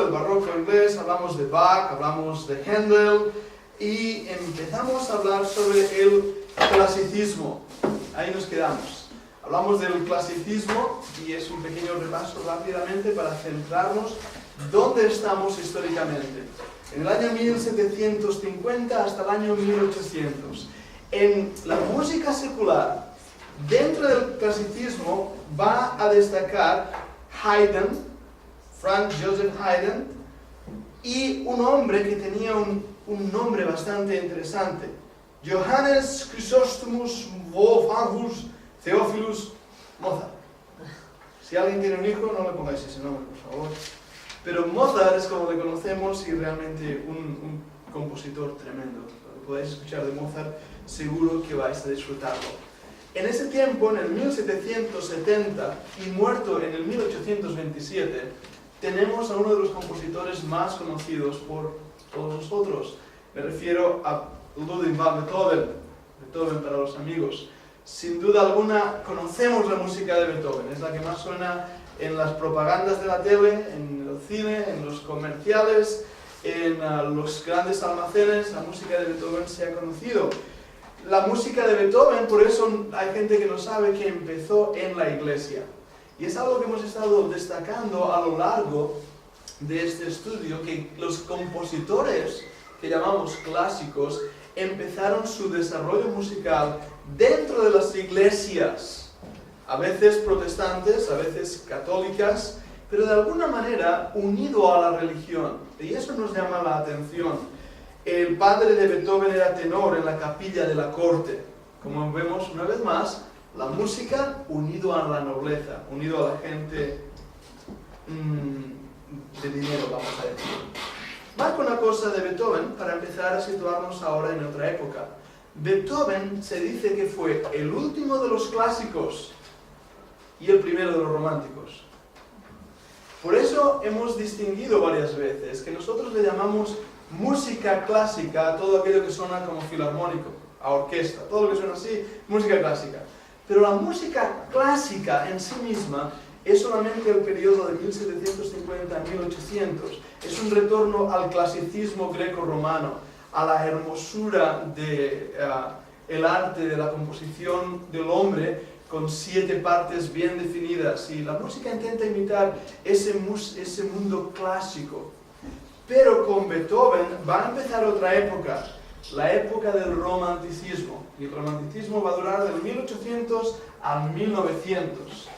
del barroco inglés, hablamos de Bach, hablamos de Händel y empezamos a hablar sobre el clasicismo. Ahí nos quedamos. Hablamos del clasicismo y es un pequeño repaso rápidamente para centrarnos dónde estamos históricamente. En el año 1750 hasta el año 1800. En la música secular, dentro del clasicismo, va a destacar Haydn, Franz Joseph Haydn, y un hombre que tenía un nombre bastante interesante, Johannes Chrysostomus Wolfgangus Theophilus Mozart. Si alguien tiene un hijo, no le pongáis ese nombre, por favor. Pero Mozart es como le conocemos y realmente un compositor tremendo. Lo que podáis escuchar de Mozart, seguro que vais a disfrutarlo. En ese tiempo, en el 1770 y muerto en el 1827, tenemos a uno de los compositores más conocidos por todos nosotros. Me refiero a Ludwig van Beethoven, Beethoven para los amigos. Sin duda alguna conocemos la música de Beethoven, es la que más suena en las propagandas de la tele, en el cine, en los comerciales, en los grandes almacenes. La música de Beethoven se ha conocido. La música de Beethoven, por eso hay gente que no sabe que empezó en la iglesia. Y es algo que hemos estado destacando a lo largo de este estudio, que los compositores que llamamos clásicos empezaron su desarrollo musical dentro de las iglesias, a veces protestantes, a veces católicas, pero de alguna manera unido a la religión. Y eso nos llama la atención. El padre de Beethoven era tenor en la capilla de la corte. Como vemos una vez más, la música unido a la nobleza, unido a la gente de dinero, vamos a decir. Marco una cosa de Beethoven para empezar a situarnos ahora en otra época. Beethoven se dice que fue el último de los clásicos y el primero de los románticos. Por eso hemos distinguido varias veces que nosotros le llamamos música clásica a todo aquello que suena como filarmónico, a orquesta, todo lo que suena así, música clásica. Pero la música clásica en sí misma es solamente el periodo de 1750 a 1800. Es un retorno al clasicismo greco-romano, a la hermosura del arte, de la composición del hombre, con 7 partes bien definidas. Y la música intenta imitar ese mundo clásico. Pero con Beethoven va a empezar otra época, la época del romanticismo. Y el romanticismo va a durar del 1800 al 1900.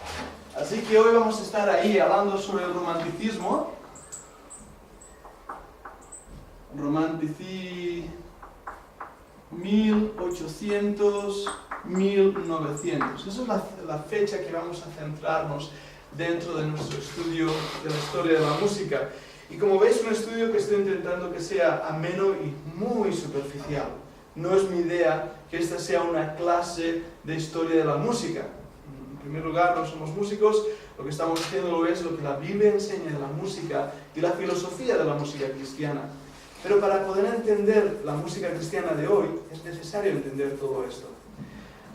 Así que hoy vamos a estar ahí hablando sobre el romanticismo. 1800, 1900. Esa es la fecha que vamos a centrarnos dentro de nuestro estudio de la historia de la música. Y como veis, un estudio que estoy intentando que sea ameno y muy superficial. No es mi idea que esta sea una clase de historia de la música. En primer lugar, no somos músicos, lo que estamos haciendo es lo que la Biblia enseña de la música y la filosofía de la música cristiana. Pero para poder entender la música cristiana de hoy, es necesario entender todo esto.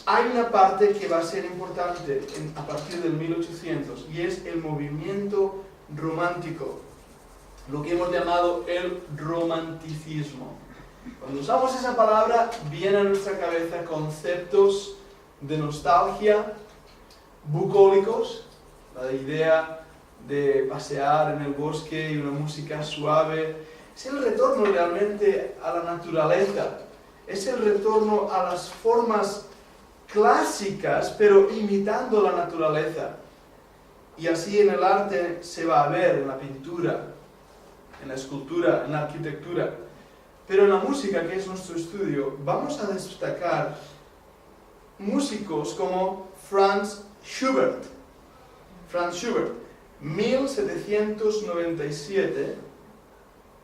Hay una parte que va a ser importante a partir del 1800, y es el movimiento romántico. Lo que hemos llamado el romanticismo. Cuando usamos esa palabra, vienen a nuestra cabeza conceptos de nostalgia, bucólicos, la idea de pasear en el bosque y una música suave. Es el retorno realmente a la naturaleza, es el retorno a las formas clásicas, pero imitando la naturaleza. Y así en el arte se va a ver, en la pintura, en la escultura, en la arquitectura. Pero en la música, que es nuestro estudio, vamos a destacar músicos como Franz Schubert. Franz Schubert, 1797,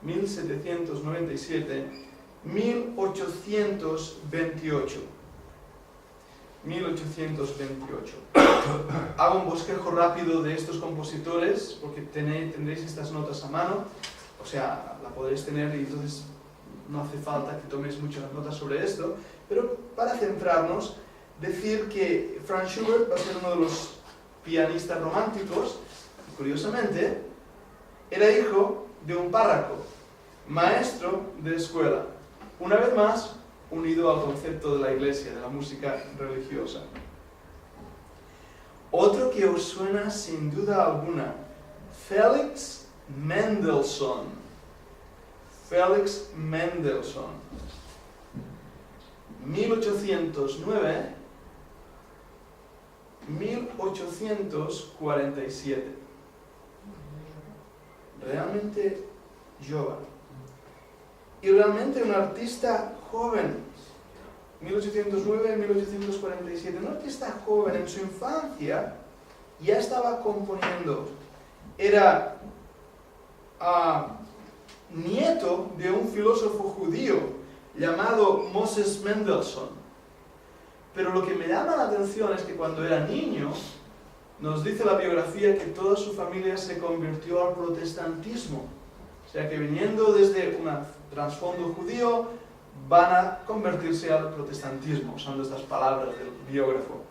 1828. 1828. Hago un bosquejo rápido de estos compositores, porque tendréis estas notas a mano, o sea, la podréis tener y entonces no hace falta que toméis muchas notas sobre esto, pero para centrarnos, decir que Franz Schubert va a ser uno de los pianistas románticos, y curiosamente, era hijo de un párroco, maestro de escuela. Una vez más, unido al concepto de la iglesia, de la música religiosa. Otro que os suena sin duda alguna, Felix Mendelssohn. Felix Mendelssohn. 1809-1847. Realmente joven. Y realmente un artista joven. 1809-1847. Un artista joven en su infancia ya estaba componiendo. Era nieto de un filósofo judío llamado Moses Mendelssohn. Pero lo que me llama la atención es que cuando era niño, nos dice la biografía que toda su familia se convirtió al protestantismo. O sea que viniendo desde un trasfondo judío, van a convertirse al protestantismo, usando estas palabras del biógrafo.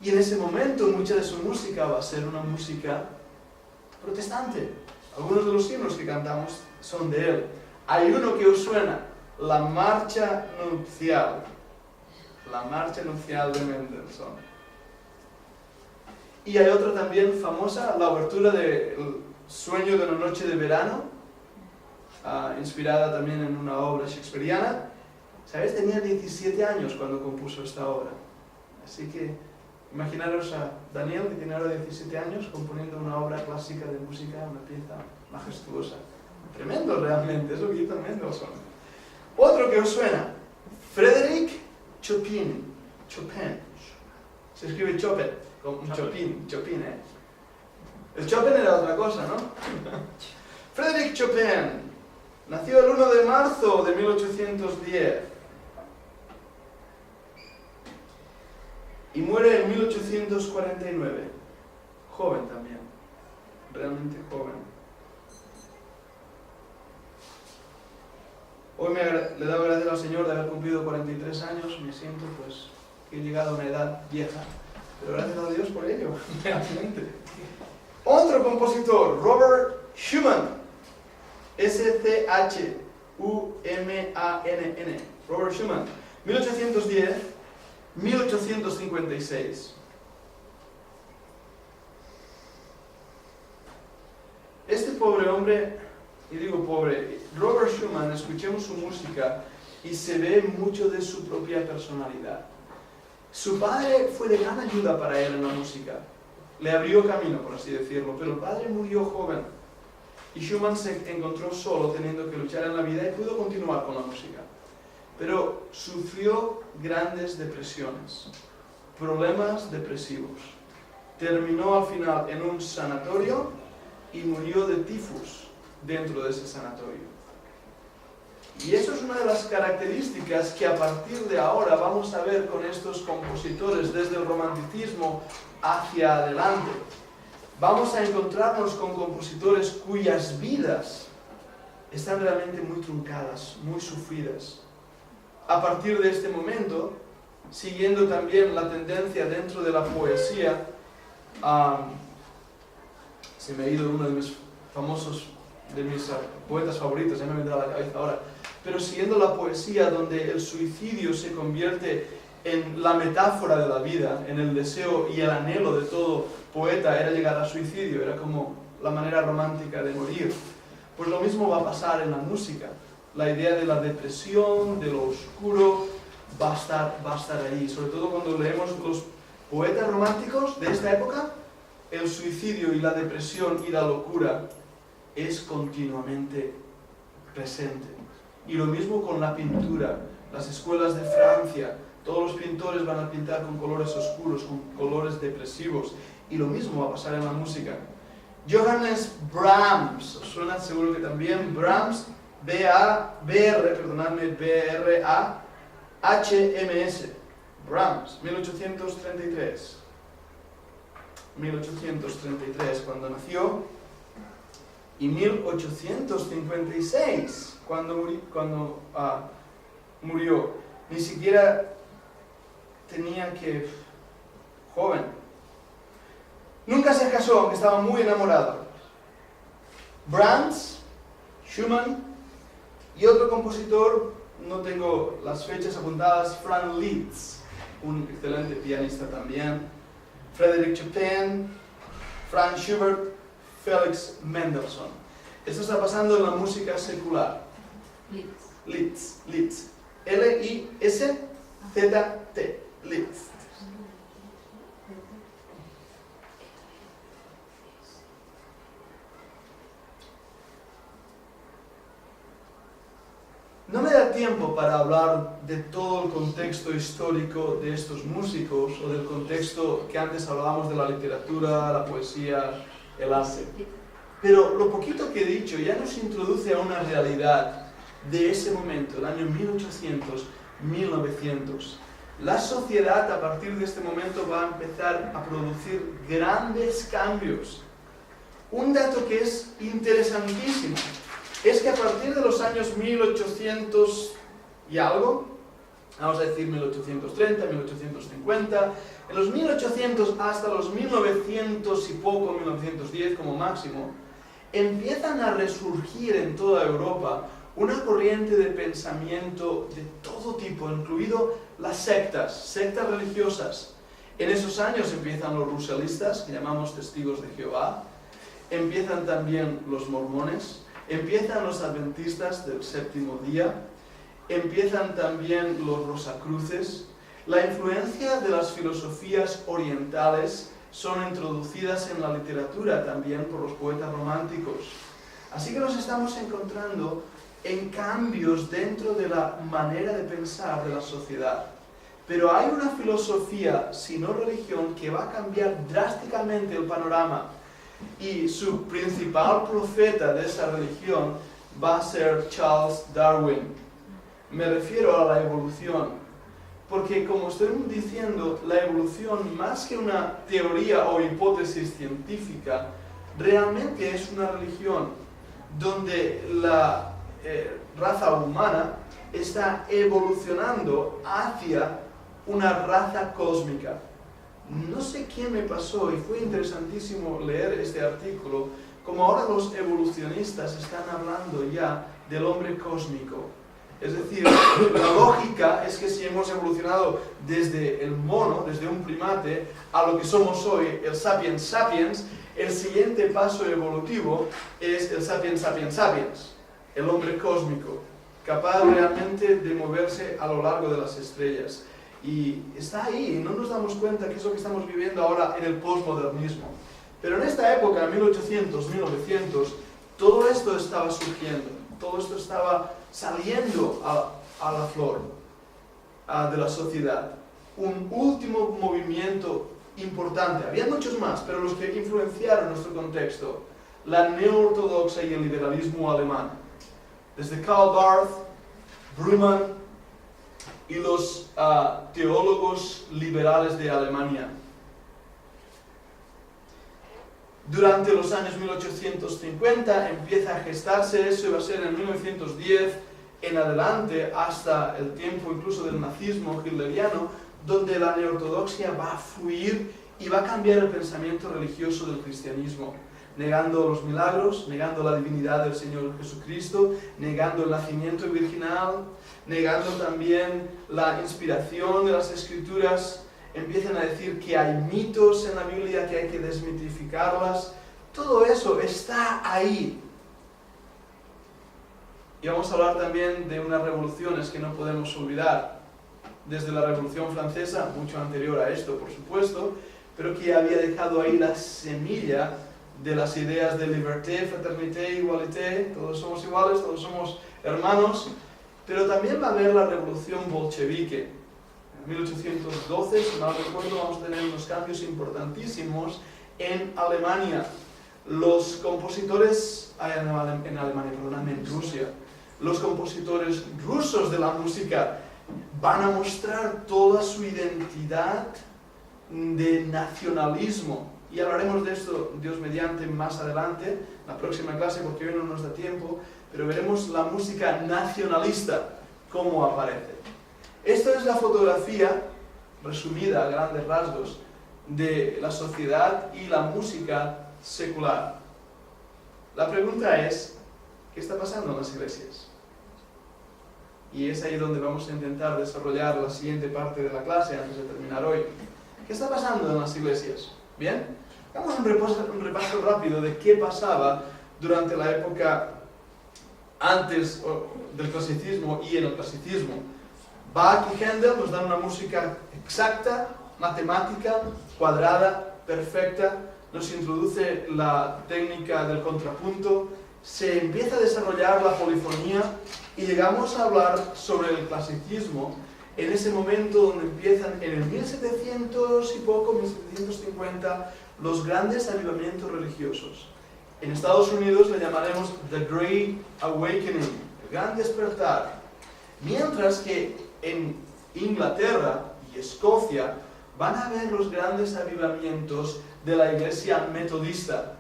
Y en ese momento mucha de su música va a ser una música protestante. Algunos de los himnos que cantamos son de él. Hay uno que os suena, la marcha nupcial. La marcha nupcial de Mendelssohn. Y hay otra también famosa, la obertura del Sueño de una noche de verano, inspirada también en una obra shakespeariana. ¿Sabes? Tenía 17 años cuando compuso esta obra. Así que imaginaros a Daniel, que tiene ahora 17 años, componiendo una obra clásica de música, una pieza majestuosa. Tremendo realmente, es lo que hizo Mendelssohn. Otro que os suena, Frédéric Chopin. Chopin. Se escribe Chopin, como un Chopin, ¿eh? El Chopin era otra cosa, ¿no? Frédéric Chopin. Nació el 1 de marzo de 1810 y muere en 1849. Joven también, realmente joven. Hoy le doy gracias al Señor de haber cumplido 43 años, me siento pues que he llegado a una edad vieja, pero gracias a Dios por ello, realmente. Otro compositor, Robert Schumann. S-C-H-U-M-A-N-N. Robert Schumann. 1810-1856. Este pobre hombre, y digo pobre, Robert Schumann, escuchemos su música y se ve mucho de su propia personalidad. Su padre fue de gran ayuda para él en la música. Le abrió camino, por así decirlo, pero el padre murió joven. Y Schumann se encontró solo, teniendo que luchar en la vida, y pudo continuar con la música. Pero sufrió grandes depresiones, problemas depresivos. Terminó al final en un sanatorio y murió de tifus dentro de ese sanatorio. Y eso es una de las características que a partir de ahora vamos a ver con estos compositores desde el romanticismo hacia adelante. Vamos a encontrarnos con compositores cuyas vidas están realmente muy truncadas, muy sufridas. A partir de este momento, siguiendo también la tendencia dentro de la poesía, se me ha ido uno de mis poetas favoritos, ya me vendrá a la cabeza ahora, pero siguiendo la poesía donde el suicidio se convierte en la metáfora de la vida, en el deseo y el anhelo de todo poeta era llegar al suicidio, era como la manera romántica de morir. Pues lo mismo va a pasar en la música. La idea de la depresión, de lo oscuro, va a estar ahí. Sobre todo cuando leemos los poetas románticos de esta época, el suicidio y la depresión y la locura es continuamente presente. Y lo mismo con la pintura. Las escuelas de Francia, todos los pintores van a pintar con colores oscuros, con colores depresivos. Y lo mismo va a pasar en la música. Johannes Brahms, os suena seguro que también. Brahms, B-R-A-H-M-S. Brahms, 1833. 1833 cuando nació. Y 1856 cuando murió. Ni siquiera tenía que... joven. Nunca se casó, aunque estaba muy enamorado. Brahms Schumann, y otro compositor, no tengo las fechas apuntadas, Franz Liszt, un excelente pianista también, Frédéric Chopin, Franz Schubert, Felix Mendelssohn. Esto está pasando en la música secular. Liszt. L-I-S-Z-T. Liszt. No me da tiempo para hablar de todo el contexto histórico de estos músicos o del contexto que antes hablábamos de la literatura, la poesía, el arte. Pero lo poquito que he dicho ya nos introduce a una realidad de ese momento, el año 1800-1900. La sociedad a partir de este momento va a empezar a producir grandes cambios. Un dato que es interesantísimo es que a partir de los años 1800 y algo, vamos a decir 1830, 1850, en los 1800 hasta los 1900 y poco, 1910 como máximo, empiezan a resurgir en toda Europa una corriente de pensamiento de todo tipo, incluido las sectas religiosas. En esos años empiezan los russellistas, que llamamos testigos de Jehová, empiezan también los mormones, empiezan los adventistas del séptimo día, empiezan también los rosacruces. La influencia de las filosofías orientales son introducidas en la literatura también por los poetas románticos. Así que nos estamos encontrando en cambios dentro de la manera de pensar de la sociedad. Pero hay una filosofía, si no religión, que va a cambiar drásticamente el panorama. Y su principal profeta de esa religión va a ser Charles Darwin. Me refiero a la evolución, porque como estoy diciendo, la evolución, más que una teoría o hipótesis científica, realmente es una religión donde la raza humana está evolucionando hacia una raza cósmica. No sé quién me pasó, y fue interesantísimo leer este artículo, como ahora los evolucionistas están hablando ya del hombre cósmico. Es decir, la lógica es que si hemos evolucionado desde el mono, desde un primate, a lo que somos hoy, el sapiens sapiens, el siguiente paso evolutivo es el sapiens sapiens sapiens, el hombre cósmico, capaz realmente de moverse a lo largo de las estrellas. Y está ahí, y no nos damos cuenta que es lo que estamos viviendo ahora en el postmodernismo. Pero en esta época, 1800, 1900, todo esto estaba surgiendo, todo esto estaba saliendo a la flor de la sociedad. Un último movimiento importante, había muchos más, pero los que influenciaron nuestro contexto, la neoortodoxia y el liberalismo alemán. Desde Karl Barth, Brüman, y los teólogos liberales de Alemania. Durante los años 1850 empieza a gestarse eso, y va a ser en 1910 en adelante, hasta el tiempo incluso del nazismo hitleriano, donde la neortodoxia va a fluir y va a cambiar el pensamiento religioso del cristianismo, negando los milagros, negando la divinidad del Señor Jesucristo, negando el nacimiento virginal, negando también la inspiración de las Escrituras. Empiezan a decir que hay mitos en la Biblia, que hay que desmitificarlas. Todo eso está ahí. Y vamos a hablar también de unas revoluciones que no podemos olvidar. Desde la Revolución Francesa, mucho anterior a esto, por supuesto, pero que había dejado ahí la semilla de las ideas de liberté, fraternité, igualité, todos somos iguales, todos somos hermanos. Pero también va a haber la revolución bolchevique. En 1812, si mal recuerdo, vamos a tener unos cambios importantísimos en Alemania. Los compositores, en Rusia, los compositores rusos de la música van a mostrar toda su identidad de nacionalismo. Y hablaremos de esto, Dios mediante, más adelante, la próxima clase, porque hoy no nos da tiempo, pero veremos la música nacionalista, cómo aparece. Esta es la fotografía, resumida a grandes rasgos, de la sociedad y la música secular. La pregunta es, ¿Qué está pasando en las iglesias? Y es ahí donde vamos a intentar desarrollar la siguiente parte de la clase antes de terminar hoy. ¿Qué está pasando en las iglesias? ¿Bien? Hagamos un repaso rápido de qué pasaba durante la época antes del clasicismo y en el clasicismo. Bach y Händel nos dan una música exacta, matemática, cuadrada, perfecta, nos introduce la técnica del contrapunto, se empieza a desarrollar la polifonía y llegamos a hablar sobre el clasicismo en ese momento donde empiezan en el 1700 y poco, 1750, los grandes avivamientos religiosos. En Estados Unidos le llamaremos The Great Awakening, el gran despertar. Mientras que en Inglaterra y Escocia van a haber los grandes avivamientos de la iglesia metodista.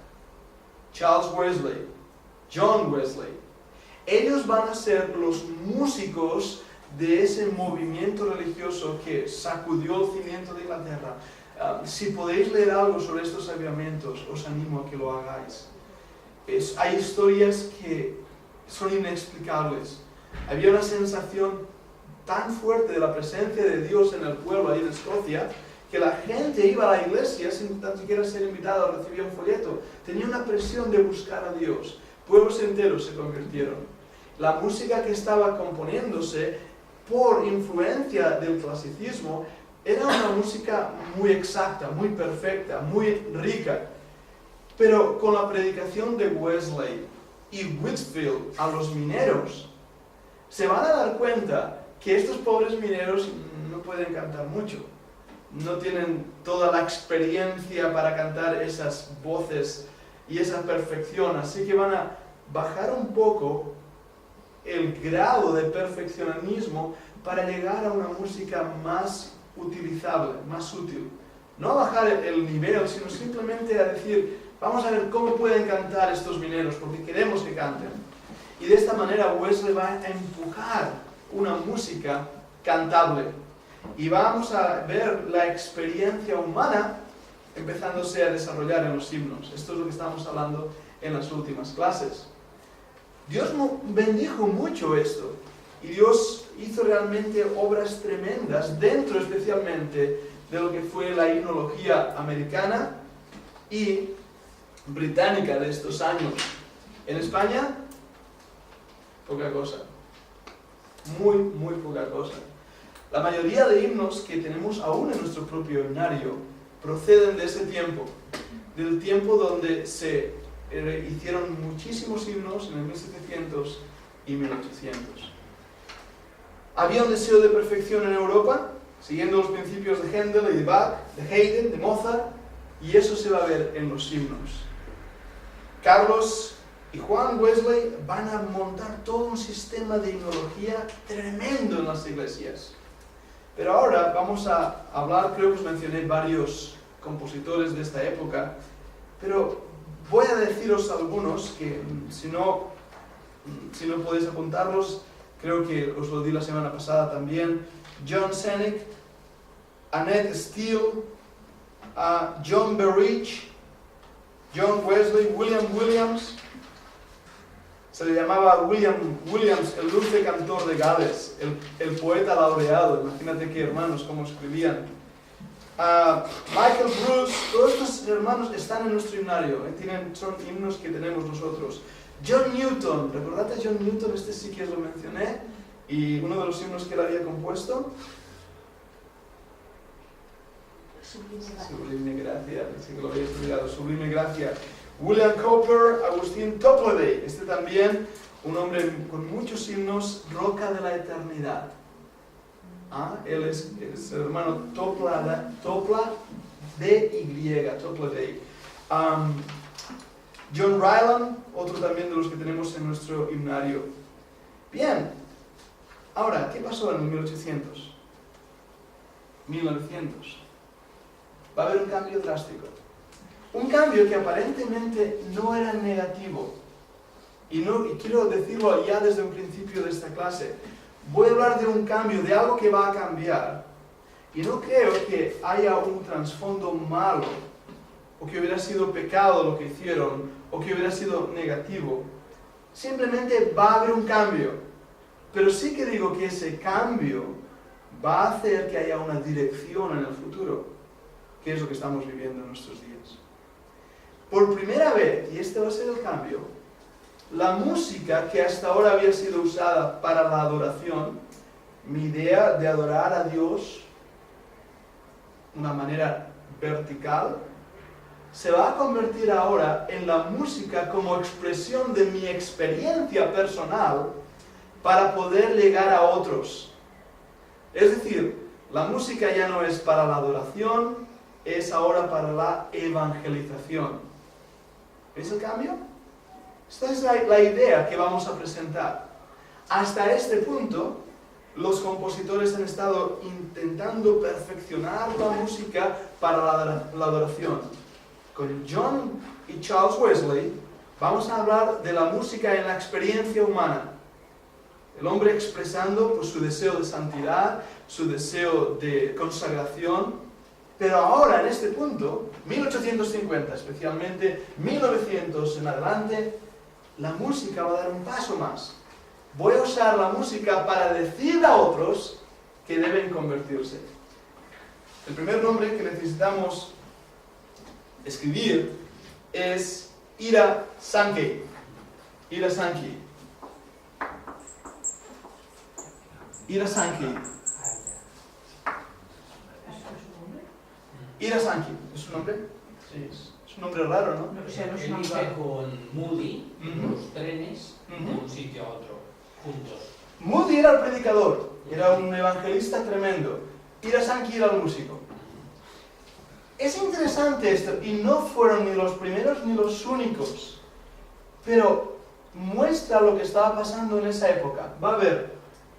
Charles Wesley, John Wesley. Ellos van a ser los músicos de ese movimiento religioso que sacudió el cimiento de Inglaterra. Si podéis leer algo sobre estos avivamientos, os animo a que lo hagáis. Hay historias que son inexplicables. Había una sensación tan fuerte de la presencia de Dios en el pueblo ahí en Escocia, que la gente iba a la iglesia sin tan siquiera ser invitada o recibía un folleto. Tenía una presión de buscar a Dios. Pueblos enteros se convirtieron. La música que estaba componiéndose por influencia del clasicismo era una música muy exacta, muy perfecta, muy rica. Pero con la predicación de Wesley y Whitefield a los mineros, se van a dar cuenta que estos pobres mineros no pueden cantar mucho. No tienen toda la experiencia para cantar esas voces y esa perfección. Así que van a bajar un poco el grado de perfeccionismo para llegar a una música más utilizable, más útil. No a bajar el nivel, sino simplemente a decir, vamos a ver cómo pueden cantar estos mineros, porque queremos que canten. Y de esta manera Wesley va a empujar una música cantable. Y vamos a ver la experiencia humana empezándose a desarrollar en los himnos. Esto es lo que estamos hablando en las últimas clases. Dios bendijo mucho esto. Y Dios hizo realmente obras tremendas dentro especialmente de lo que fue la himnología americana y británica de estos años. En España, poca cosa. Muy, muy poca cosa. La mayoría de himnos que tenemos aún en nuestro propio himnario proceden de ese tiempo, del tiempo donde se hicieron muchísimos himnos en el 1700 y 1800. Había un deseo de perfección en Europa, siguiendo los principios de Händel y de Bach, de Haydn, de Mozart, y eso se va a ver en los himnos. Carlos y Juan Wesley van a montar todo un sistema de himnología tremendo en las iglesias. Pero ahora vamos a hablar, creo que os mencioné varios compositores de esta época, pero voy a deciros algunos que si no podéis apuntarlos, creo que os lo di la semana pasada también. John Sennick, Annette Steele, John Berridge, John Wesley, William Williams. Se le llamaba William Williams, el dulce cantor de Gales, el poeta laureado. Imagínate qué hermanos, cómo escribían. Michael Bruce, todos estos hermanos están en nuestro himnario, son himnos que tenemos nosotros. John Newton, ¿recordad a John Newton? Este sí que os lo mencioné, y uno de los himnos que él había compuesto. Sublime Gracia, sí que lo habéis estudiado, Sublime Gracia. William Cowper, Agustín Toplady, este también, un hombre con muchos himnos, Roca de la Eternidad. Él es el hermano Toplady, Toplady. John Ryland, otro también de los que tenemos en nuestro himnario. Bien, ahora, ¿qué pasó en el 1800? 1900. Va a haber un cambio drástico. Un cambio que aparentemente no era negativo. Y quiero decirlo ya desde un principio de esta clase. Voy a hablar de un cambio, de algo que va a cambiar. Y no creo que haya un trasfondo malo, o que hubiera sido pecado lo que hicieron, o que hubiera sido negativo. simplemente va a haber un cambio. Pero sí que digo que ese cambio va a hacer que haya una dirección en el futuro, que es lo que estamos viviendo en nuestros días. Por primera vez, y este va a ser el cambio, la música que hasta ahora había sido usada para la adoración, mi idea de adorar a Dios de una manera vertical, se va a convertir ahora en la música como expresión de mi experiencia personal para poder llegar a otros. Es decir, la música ya no es para la adoración, es ahora para la evangelización. ¿Veis el cambio? Esta es la idea que vamos a presentar. Hasta este punto, los compositores han estado intentando perfeccionar la música para la adoración. Con John y Charles Wesley vamos a hablar de la música en la experiencia humana. El hombre expresando pues, su deseo de santidad, su deseo de consagración. Pero ahora, en este punto, 1850, especialmente 1900 en adelante, la música va a dar un paso más. Voy a usar la música para decir a otros que deben convertirse. El primer nombre que necesitamos escribir es Ira Sankey. Ira Sankey. Ira Sankey. Ira Sankey. ¿Es su nombre? Sí, es un nombre raro, ¿no? O sea, no es Él una iba con Moody en Ujú. los trenes de un sitio a otro, juntos. Moody era el predicador, era un evangelista tremendo. Ira Sankey era el músico. Es interesante esto, y no fueron ni los primeros ni los únicos, pero muestra lo que estaba pasando en esa época. Va a haber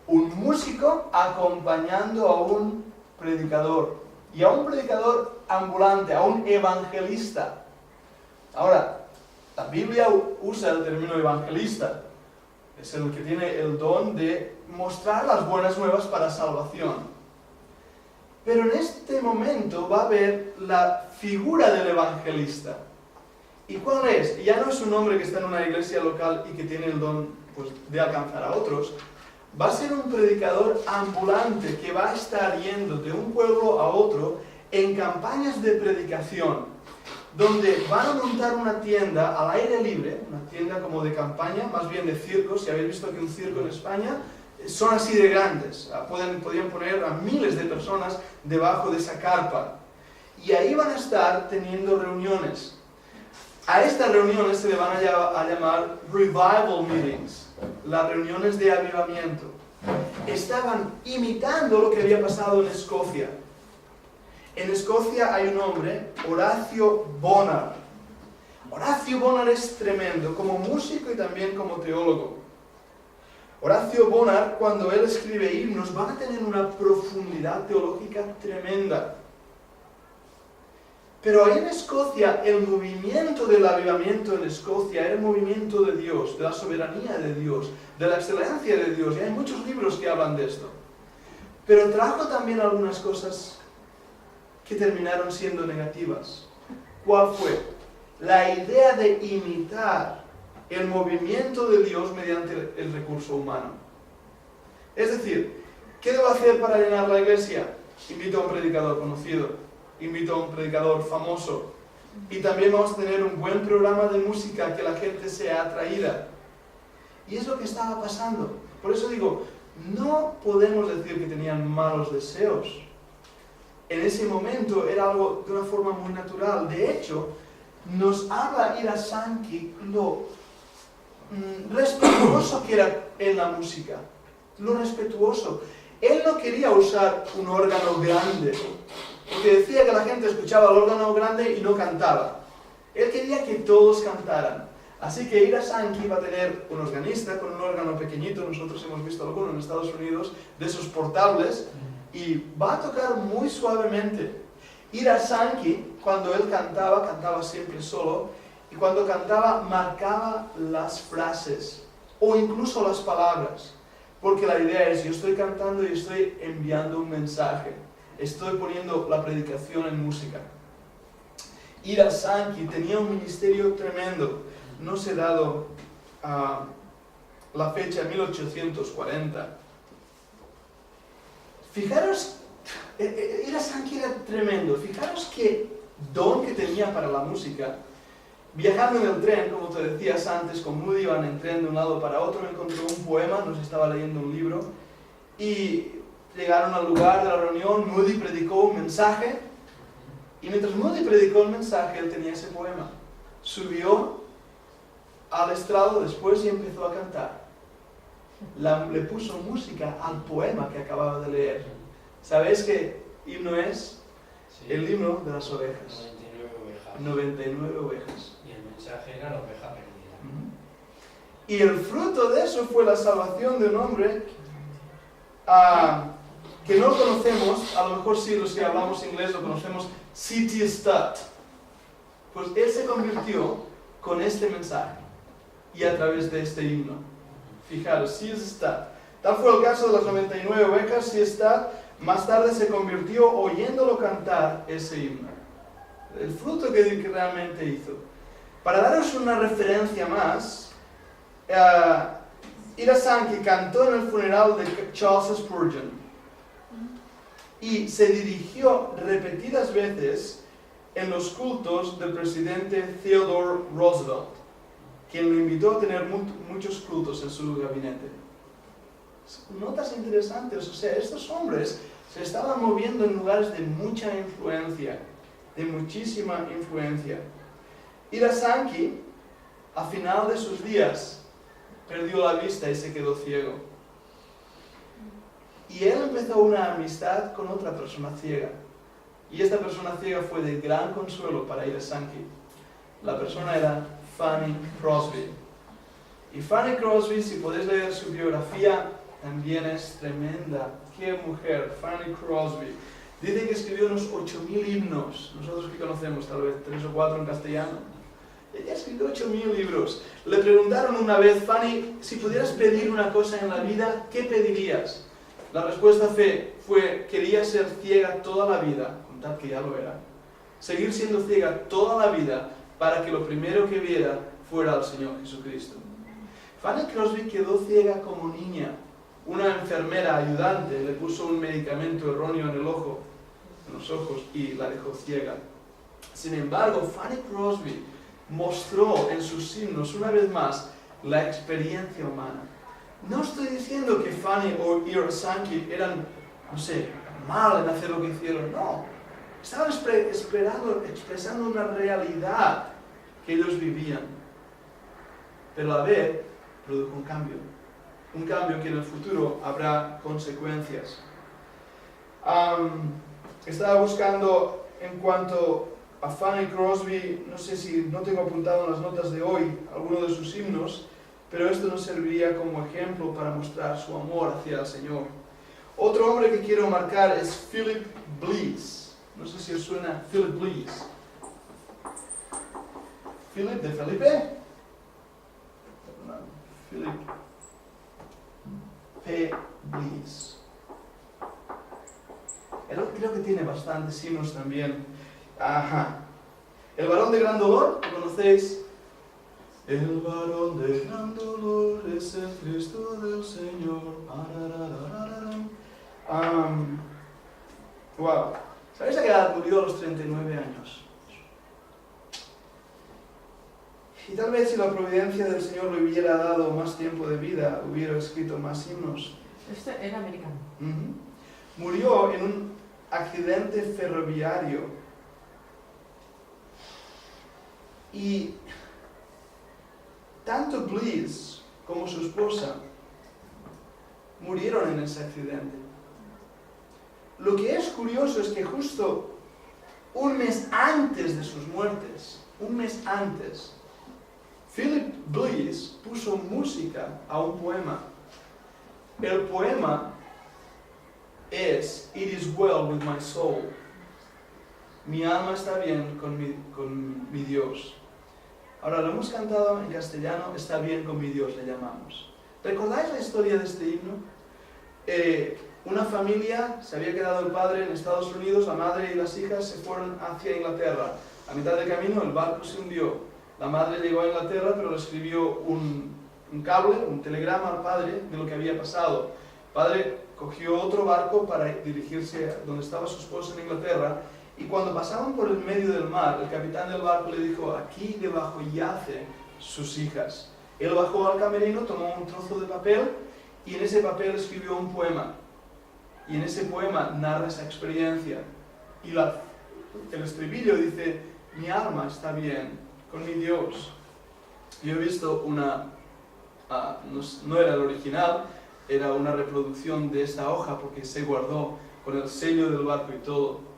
un músico acompañando a un predicador, y a un predicador ambulante, a un evangelista. Ahora, la Biblia usa el término evangelista, es el que tiene el don de mostrar las buenas nuevas para salvación. Pero en este momento va a haber la figura del evangelista. ¿Y cuál es? Ya no es un hombre que está en una iglesia local y que tiene el don pues, de alcanzar a otros. Va a ser un predicador ambulante que va a estar yendo de un pueblo a otro en campañas de predicación, donde van a montar una tienda al aire libre, una tienda como de campaña, más bien de circo. Si habéis visto que un circo en España son así de grandes, podrían poner a miles de personas debajo de esa carpa. Y ahí van a estar teniendo reuniones. A estas reuniones se le van a llamar revival meetings, las reuniones de avivamiento. Estaban imitando lo que había pasado en Escocia. En Escocia hay un hombre, Horacio Bonar. Horacio Bonar es tremendo, como músico y también como teólogo. Horacio Bonar, cuando él escribe himnos, van a tener una profundidad teológica tremenda. Pero ahí en Escocia, el movimiento del avivamiento en Escocia era el movimiento de Dios, de la soberanía de Dios, de la excelencia de Dios. Y hay muchos libros que hablan de esto. Pero trajo también algunas cosas que terminaron siendo negativas. ¿Cuál fue? La idea de imitar el movimiento de Dios mediante el recurso humano. Es decir, ¿qué debo hacer para llenar la iglesia? Invito a un predicador conocido, invito a un predicador famoso, y también vamos a tener un buen programa de música, que la gente sea atraída. Y es lo que estaba pasando. Por eso digo, no podemos decir que tenían malos deseos. En ese momento era algo de una forma muy natural. De hecho, nos habla Ira Sankey lo respetuoso que era en la música. Lo respetuoso. Él no quería usar un órgano grande, porque decía que la gente escuchaba el órgano grande y no cantaba. Él quería que todos cantaran. Así que Ira Sankey va a tener un organista con un órgano pequeñito. Nosotros hemos visto alguno en Estados Unidos, de esos portables, y va a tocar muy suavemente. Ira Sankey, cuando él cantaba, cantaba siempre solo, y cuando cantaba marcaba las frases, o incluso las palabras, porque la idea es, yo estoy cantando y estoy enviando un mensaje, estoy poniendo la predicación en música. Ira Sankey tenía un ministerio tremendo. No os he dado la fecha 1840. Fijaros, Ira Sankey era tremendo. Fijaros qué don que tenía para la música. Viajando en el tren, como te decías antes, con Moody iban en tren de un lado para otro, me encontró un poema, nos estaba leyendo un libro, y llegaron al lugar de la reunión, Moody predicó un mensaje, y mientras Moody predicó el mensaje, él tenía ese poema. Subió al estrado después y empezó a cantar. Le puso música al poema que acababa de leer. ¿Sabéis qué himno es? Sí. El himno de las ovejas. 99 ovejas. 99 ovejas. Y el mensaje era la oveja perdida. Y el fruto de eso fue la salvación de un hombre que no conocemos, a lo mejor sí los que hablamos inglés lo conocemos, C.T. Studd. Pues él se convirtió con este mensaje y a través de este himno. Fijaros, C.T. Studd. Tal fue el caso de las 99 ovejas. C.T. Studd más tarde se convirtió oyéndolo cantar ese himno. El fruto que realmente hizo. Para daros una referencia más, Ira Sankey cantó en el funeral de Charles Spurgeon y se dirigió repetidas veces en los cultos del presidente Theodore Roosevelt, quien lo invitó a tener muchos cultos en su gabinete. Notas interesantes, o sea, estos hombres se estaban moviendo en lugares de mucha influencia, de muchísima influencia. Ira Sankey, a final de sus días, perdió la vista y se quedó ciego. Y él empezó una amistad con otra persona ciega. Y esta persona ciega fue de gran consuelo para Ira Sankey. La persona era Fanny Crosby. Y Fanny Crosby, si podéis leer su biografía, también es tremenda. ¡Qué mujer! Fanny Crosby. Dice que escribió unos 8.000 himnos. Nosotros que conocemos tal vez 3 o 4 en castellano. Ella escribió 8.000 libros. Le preguntaron una vez, Fanny, si pudieras pedir una cosa en la vida, ¿qué pedirías? La respuesta fue, quería ser ciega toda la vida, contad que ya lo era. Seguir siendo ciega toda la vida para que lo primero que viera fuera al Señor Jesucristo. Fanny Crosby quedó ciega como niña. Una enfermera ayudante le puso un medicamento erróneo en los ojos, y la dejó ciega. Sin embargo, Fanny Crosby mostró en sus himnos una vez más la experiencia humana. No estoy diciendo que Fanny o Ira Sankey eran, no sé, mal en hacer lo que hicieron, no. Estaban expresando una realidad que ellos vivían. Pero a la vez produjo un cambio que en el futuro habrá consecuencias. Estaba buscando en cuanto a Fanny Crosby, no sé si no tengo apuntado en las notas de hoy alguno de sus himnos, pero esto nos serviría como ejemplo para mostrar su amor hacia el Señor. Otro hombre que quiero marcar es Philip Bliss. No sé si os suena Philip Bliss. Philip de Felipe. Philip P. Bliss. Él creo que tiene bastantes himnos también. Ajá. El varón de gran dolor, ¿lo conocéis? El varón de gran dolor es el Cristo del Señor. Wow. ¿Sabéis a qué edad murió a los 39 años? Y tal vez si la providencia del Señor le hubiera dado más tiempo de vida, hubiera escrito más himnos. Este era americano. Murió en un accidente ferroviario. Y tanto Bliss como su esposa murieron en ese accidente. Lo que es curioso es que justo un mes antes de sus muertes, Philip Bliss puso música a un poema. El poema es It is well with my soul. Mi alma está bien con mi Dios. Ahora lo hemos cantado en castellano, está bien con mi Dios, le llamamos. ¿Recordáis la historia de este himno? Una familia, se había quedado el padre en Estados Unidos, la madre y las hijas se fueron hacia Inglaterra. A mitad de camino el barco se hundió. La madre llegó a Inglaterra, pero le escribió un cable, un telegrama al padre de lo que había pasado. El padre cogió otro barco para dirigirse a donde estaba su esposa en Inglaterra, y cuando pasaban por el medio del mar, el capitán del barco le dijo: aquí debajo yacen sus hijas. Él bajó al camerino, tomó un trozo de papel y en ese papel escribió un poema. Y en ese poema narra esa experiencia. Y el estribillo dice: mi alma está bien con mi Dios. Yo he visto no era el original, era una reproducción de esta hoja porque se guardó con el sello del barco y todo.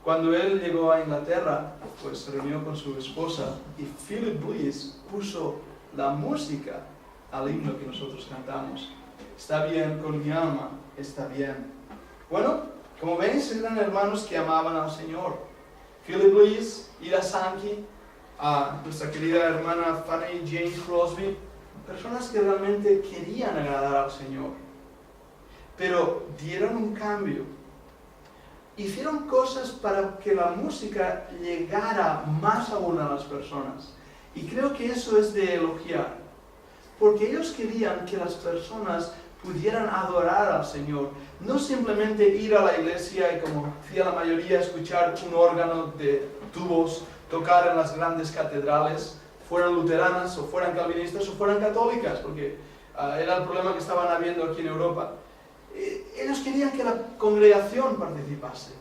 Cuando él llegó a Inglaterra, pues se reunió con su esposa y Philip Bliss puso la música al himno que nosotros cantamos. Está bien con mi alma, está bien. Bueno, como veis, eran hermanos que amaban al Señor. Philip Bliss, Ira Sankey, a nuestra querida hermana Fanny Jane Crosby, personas que realmente querían agradar al Señor, pero dieron un cambio. Hicieron cosas para que la música llegara más aún a las personas. Y creo que eso es de elogiar, porque ellos querían que las personas pudieran adorar al Señor, no simplemente ir a la iglesia y, como hacía la mayoría, escuchar un órgano de tubos tocar en las grandes catedrales, fueran luteranas o fueran calvinistas o fueran católicas, porque era el problema que estaban habiendo aquí en Europa. Ellos querían que la congregación participase.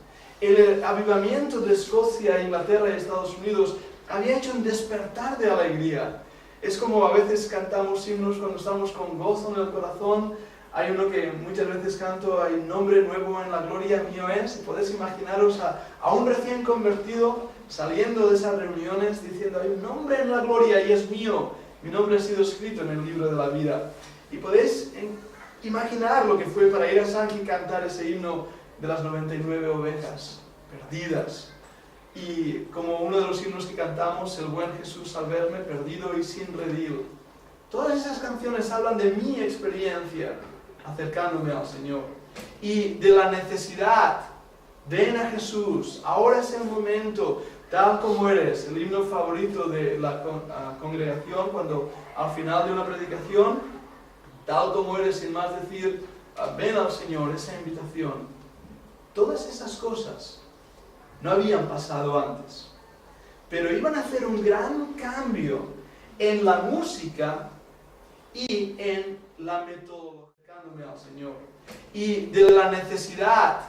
El avivamiento de Escocia, Inglaterra y Estados Unidos había hecho un despertar de alegría. Es como a veces cantamos himnos cuando estamos con gozo en el corazón. Hay uno que muchas veces canto: hay un nombre nuevo en la gloria, mío es. Y podéis imaginaros a un recién convertido saliendo de esas reuniones diciendo: hay un nombre en la gloria y es mío. Mi nombre ha sido escrito en el libro de la vida. Y podéis imaginar lo que fue para ir a Sankey cantar ese himno de las 99 ovejas perdidas. Y como uno de los himnos que cantamos, el buen Jesús al verme perdido y sin redil. Todas esas canciones hablan de mi experiencia acercándome al Señor y de la necesidad. Ven a Jesús, ahora es el momento, tal como eres. El himno favorito de la congregación, cuando al final de una predicación, tal como eres, sin más decir, ven al Señor, esa invitación. Todas esas cosas no habían pasado antes, pero iban a hacer un gran cambio en la música y en la metodología, acercándome al Señor, y de la necesidad.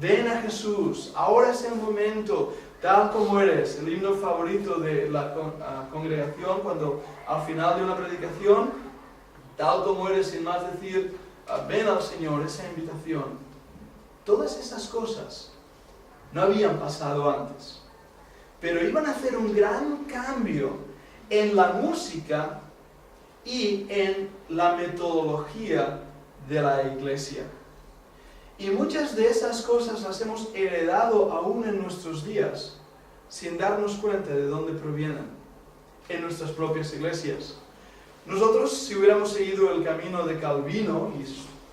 Ven a Jesús, ahora es el momento, tal como eres. El himno favorito de la congregación, cuando al final de una predicación, tal como eres, sin más decir, ven al Señor, esa invitación. Todas esas cosas no habían pasado antes, pero iban a hacer un gran cambio en la música y en la metodología de la iglesia. Y muchas de esas cosas las hemos heredado aún en nuestros días, sin darnos cuenta de dónde provienen, en nuestras propias iglesias. Nosotros, si hubiéramos seguido el camino de Calvino y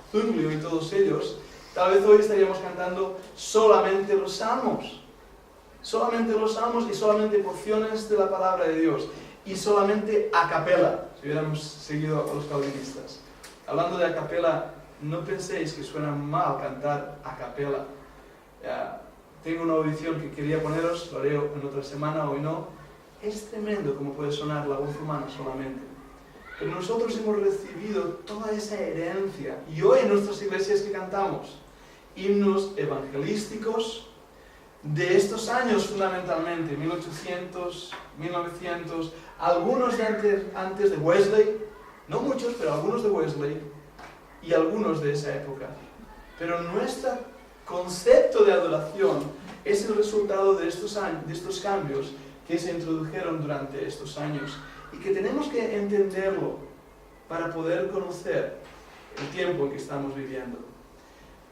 Zwinglio y todos ellos, tal vez hoy estaríamos cantando solamente los salmos y solamente porciones de la palabra de Dios, y solamente a capela, si hubiéramos seguido a los calvinistas. Hablando de a capela, no penséis que suena mal cantar a capela. Tengo una audición que quería poneros, lo haré en otra semana, hoy no. Es tremendo como puede sonar la voz humana solamente. Pero nosotros hemos recibido toda esa herencia, y hoy en nuestras iglesias que cantamos himnos evangelísticos de estos años fundamentalmente, 1800, 1900, algunos de antes de Wesley, no muchos, pero algunos de Wesley, y algunos de esa época. Pero nuestro concepto de adoración es el resultado de estos cambios que se introdujeron durante estos años, y que tenemos que entenderlo para poder conocer el tiempo en que estamos viviendo.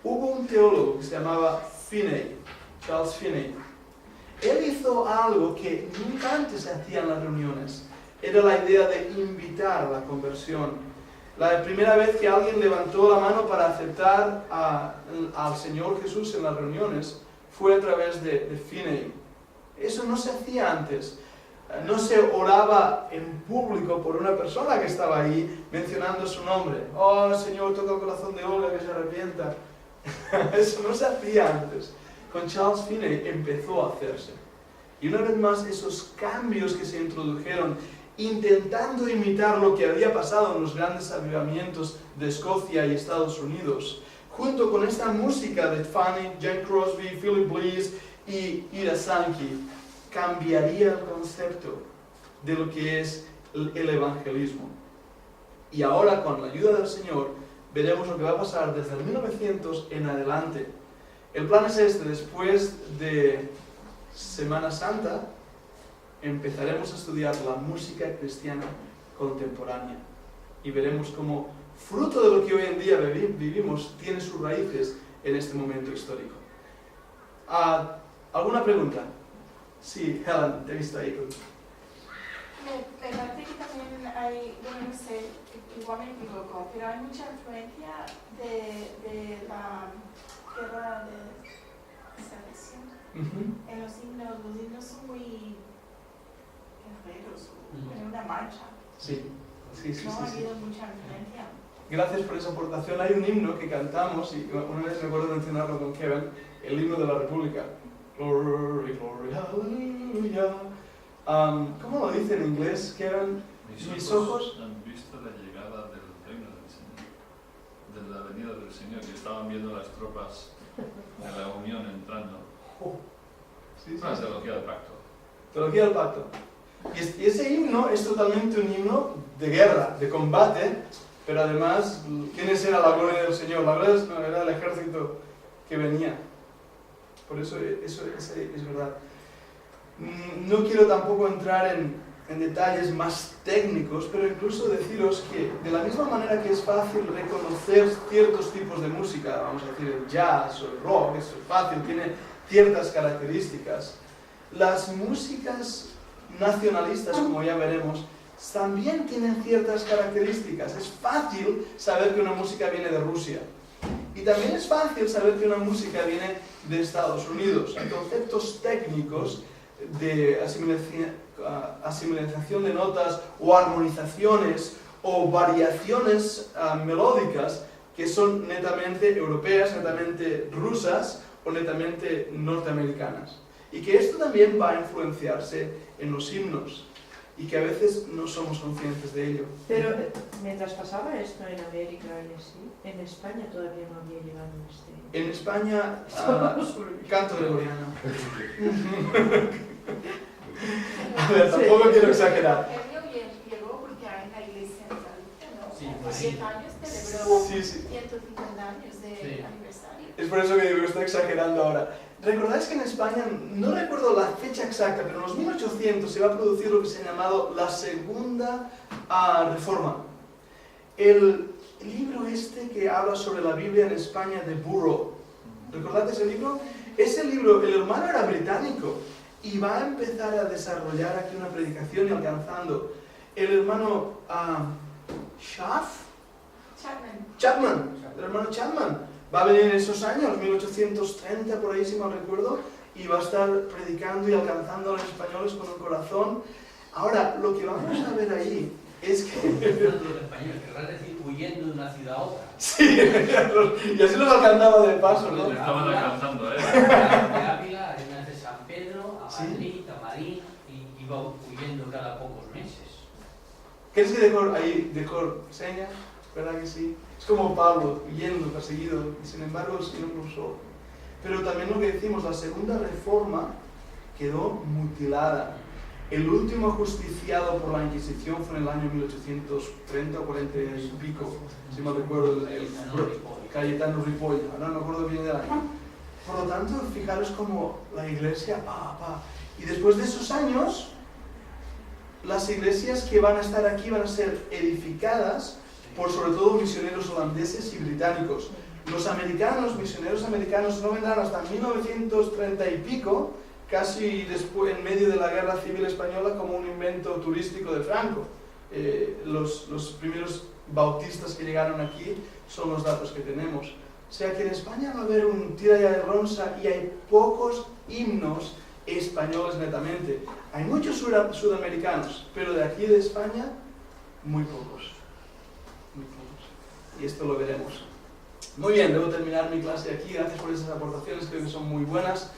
Hubo un teólogo que se llamaba Finney, Charles Finney. Él hizo algo que nunca antes se hacía en las reuniones. Era la idea de invitar a la conversión. La primera vez que alguien levantó la mano para aceptar al Señor Jesús en las reuniones fue a través de Finney. Eso no se hacía antes. No se oraba en público por una persona que estaba ahí mencionando su nombre. Oh, Señor, toca el corazón de Olga que se arrepienta. Eso no se hacía antes. Con Charles Finney empezó a hacerse. Y una vez más, esos cambios que se introdujeron, intentando imitar lo que había pasado en los grandes avivamientos de Escocia y Estados Unidos, junto con esta música de Fanny, Jane Crosby, Philip Bliss y Ira Sankey, cambiaría el concepto de lo que es el evangelismo. Y ahora, con la ayuda del Señor, veremos lo que va a pasar desde el 1900 en adelante. El plan es este: después de Semana Santa, empezaremos a estudiar la música cristiana contemporánea. Y veremos cómo, fruto de lo que hoy en día vivimos, tiene sus raíces en este momento histórico. ¿Alguna pregunta? Sí, Helen, te he visto ahí. Me parece que también hay, bueno, no sé, igual me equivoco, pero hay mucha influencia de la guerra de secesión. En los himnos son muy guerreros, en una marcha. Sí. No ha habido mucha influencia. Gracias por esa aportación. Hay un himno que cantamos, y una vez recuerdo mencionarlo con Kevin, el himno de la República. Glory, glory, hallelujah. ¿Cómo lo dice en inglés, Kevin? Mis ojos han visto la llegada del reino del Señor, de la venida del Señor, y estaban viendo las tropas de la Unión entrando. Una teología del pacto. Teología del pacto. Y ese himno es totalmente un himno de guerra, de combate, pero además, ¿quiénes era la gloria del Señor? La gloria no, era el ejército que venía. Por eso es verdad. No quiero tampoco entrar en detalles más técnicos, pero incluso deciros que de la misma manera que es fácil reconocer ciertos tipos de música, vamos a decir el jazz o el rock, eso es fácil, tiene ciertas características. Las músicas nacionalistas, como ya veremos, también tienen ciertas características. Es fácil saber que una música viene de Rusia. Y también es fácil saber que una música viene de Estados Unidos. Hay conceptos técnicos de asimilación de notas o armonizaciones o variaciones melódicas que son netamente europeas, netamente rusas o netamente norteamericanas. Y que esto también va a influenciarse en los himnos y que a veces no somos conscientes de ello. Pero mientras pasaba esto en América, en España todavía no había llegado este... En España, canto gregoriano. A ver, tampoco quiero exagerar. Llegó porque en la iglesia ¿no? Sí, por sí. 10 años celebró Sí. 150 años de aniversario. Es por eso que digo que estoy exagerando ahora. ¿Recordáis que en España, no recuerdo la fecha exacta, pero en los 1800 se va a producir lo que se ha llamado la Segunda Reforma? El libro este que habla sobre la Biblia en España de Burrow. ¿Recordáis ese libro? Ese libro, el hermano era británico y va a empezar a desarrollar aquí una predicación y alcanzando. El hermano Chapman, el hermano Chapman. Va a venir en esos años, 1830 por ahí si mal recuerdo, y va a estar predicando y alcanzando a los españoles con un corazón. Ahora, lo que vamos a ver ahí es que... Los españoles, querrás decir, huyendo de una ciudad a otra. Sí, y así los alcanzaba de paso, ¿no? Estaban alcanzando, De Ávila, además de San Pedro, a Sí. Madrid, a Madrid, y iba huyendo cada pocos meses. ¿Crees que dejó señas? ¿Verdad que sí? Es como Pablo, huyendo, perseguido, y sin embargo el Señor lo usó. Pero también lo que decimos, la Segunda Reforma quedó mutilada. El último ajusticiado por la Inquisición fue en el año 1830 o 40 y pico, si me recuerdo, el Cayetano Ripoll, ahora no me acuerdo bien del año. Por lo tanto, fijaros como la iglesia, y después de esos años, las iglesias que van a estar aquí van a ser edificadas por sobre todo misioneros holandeses y británicos. Los misioneros americanos, no vendrán hasta 1930 y pico, casi después, en medio de la Guerra Civil Española, como un invento turístico de Franco. Los primeros bautistas que llegaron aquí son los datos que tenemos. O sea que en España va a haber un tira y ronsa y hay pocos himnos españoles netamente. Hay muchos sudamericanos, pero de aquí de España, muy pocos. Muy pocos. Y esto lo veremos. Muy bien, debo terminar mi clase aquí. Gracias por esas aportaciones, creo que son muy buenas.